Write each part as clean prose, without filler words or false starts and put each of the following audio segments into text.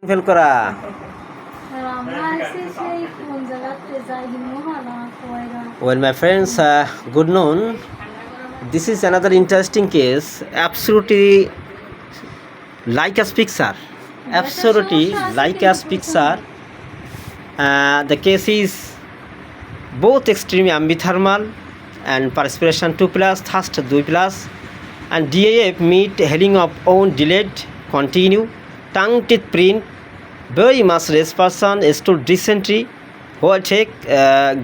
Fail করা। Well, my friends, good noon. This is another interesting case. Absolutely like a picture. Absolutely like a picture. The case is both extreme ambithermal and perspiration 2+, thirst 2+, and DAF meet healing of own delayed, continue, tongue teeth print, very much person stool dysentery, whole take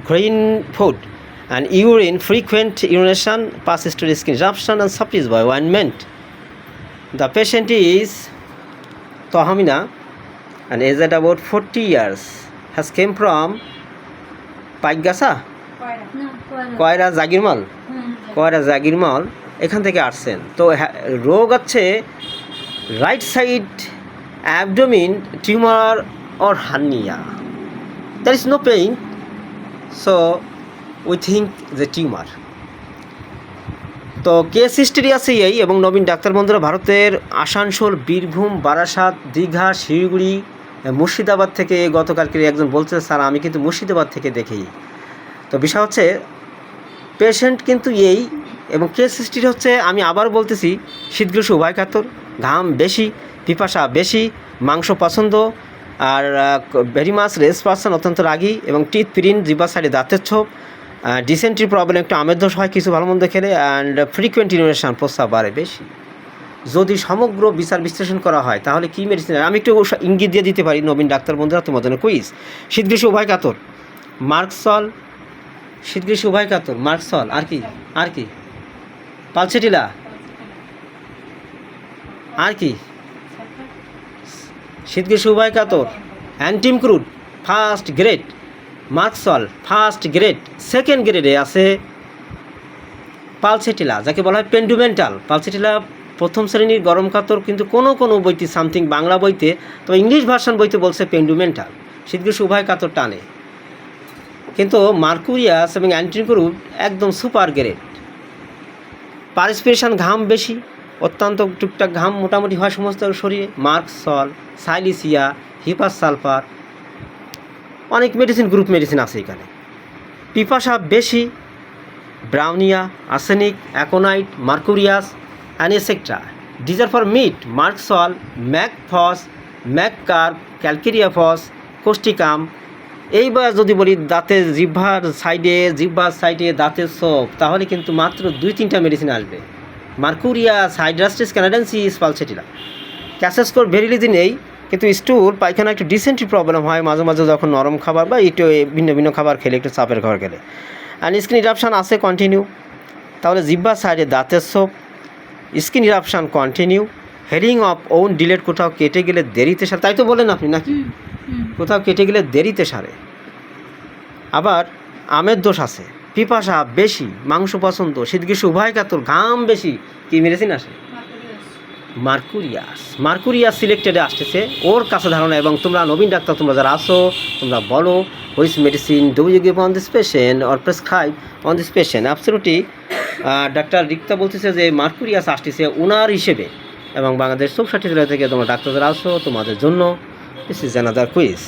green food, and urine, frequent urination, passes to the skin eruption and suppressed by ointment. The patient is Tohamina, and is at about 40 years, has came from Paigasa, কয়রা জাগিরমাল, কয়রা জাগিরমাল এখান থেকে আসছেন। তো রোগ হচ্ছে right side abdomen tumour or hernia. There is no pain, so we think যে tumour. তো case history আছে এই, এবং নবীন ডাক্তার বন্ধুরা ভারতের আসানসোল, বীরভূম, বারাসাত, দীঘা, শিলিগুড়ি, মুর্শিদাবাদ থেকে গতকালকে একজন বলছে স্যার আমি কিন্তু মুর্শিদাবাদ থেকে দেখি। তো বিষয় হচ্ছে পেশেন্ট কিন্তু এই, এবং কেস হিস্ট্রি হচ্ছে আমি আবার বলতেছি শীতগ্রস্ত উভয়কাতর, ঘাম বেশি, পিপাসা বেশি, মাংস পছন্দ, আর ভেরি মাছ রেস পারসন, অত্যন্ত রাগী, এবং টিথ প্রিন্ট, জিহ্বার সাইডে দাঁতের ছোপ, ডিসেন্ট্রি প্রবলেম, একটু আমের দোষ হয় কিছু ভালো মন্দ খেলে, অ্যান্ড ফ্রিকুয়েন্ট ইউরিনেশন, প্রস্রাব বাড়ে বেশি। যদি সমগ্র বিচার বিশ্লেষণ করা হয় তাহলে কী মেডিসিন, আমি একটু ইঙ্গিত দিয়ে দিতে পারি নবীন ডাক্তার বন্ধুরা তোমার জন্য কুইজ। শীতগ্রস্ত উভয়কাতর, মার্কসল, শীতগ্রস্ত উভয়কাতর, মার্কসল, আর কি পালসেটিলা, আর কি শীতগ্রস্ত উভয়কাতর, অ্যান্টিমক্রুড first grade, merc sol first grade, second গ্রেডে আছে পালসেটিলা, যাকে বলা হয় পেন্ডুমেন্টাল। পালসেটিলা প্রথম শ্রেণীর গরম কাতর, কিন্তু কোনো বইতে সামথিং বাংলা বইতে, তো ইংলিশ ভার্সন বইতে বলছে পেন্ডুমেন্টাল, শীতগ্রস্ত উভয়কাতর টানে। কিন্তু মার্কুরিয়াস এবং অ্যান্টিমক্রুড একদম সুপার গ্রেড। পারস্পিরেশন, ঘাম বেশি, অত্যন্ত টুকটাক ঘাম মোটামুটি হয় সমস্ত শরীরে, মার্কসল, সাইলিসিয়া, হিপাস সালফার, অনেক মেডিসিন, গ্রুপ মেডিসিন আছে এখানে। পিপাসা বেশি, bryonia, arsenic, aconite, mercurius and etcetera. ডিজ আর ফর মিট, merc sol, mag phos, mag carb, calcarea phos, causticum. এইবার যদি বলি দাঁতের জিহ্বার সাইডে দাঁতের সোপ, তাহলে কিন্তু মাত্র 2-3টা মেডিসিন আসবে। Mercurius, hydrastis canadensis, pulsatilla. Cases score ভেরিলিজি নেই, কিন্তু স্টুল পায়খানা একটু ডিসেন্ট্রি প্রবলেম হয় মাঝে মাঝে যখন নরম খাবার বা একটু ভিন্ন খাবার খেলে, একটু চাপের খাবার খেলে। অ্যান্ড স্কিন ইরাপশান আছে কন্টিনিউ, তাহলে জিহ্বার সাইডে দাঁতের soap, skin eruption continue, heading of on delete, কোথাও কেটে গেলে দেরিতে সারে, তাই তো বলেন আপনি নাকি, কোথাও কেটে গেলে দেরিতে সারে। আবার আমের দোষ আছে, পিপাসা বেশি, মাংস পছন্দ, শীতগ্রস্ত উভয়কাতর, ঘাম বেশি, কি মেডিসিন আসে? মার্কুরিয়াস সিলেক্টেডে আসতেছে ওর কাছে ধারণা। এবং তোমরা নবীন ডাক্তার, তোমরা যারা আসো, তোমরা বলো which medicine do you give on this patient or prescribe on this patient. Absolutely ডাক্তার রিক্তা বলতেছে যে মার্কুরিয়াস আসতেছে ওনার হিসেবে, এবং বাংলাদেশ 64 জেলা থেকে তোমরা ডাক্তার যারা আসো তোমাদের জন্য দিস ইজ অ্যানাদার কুইজ।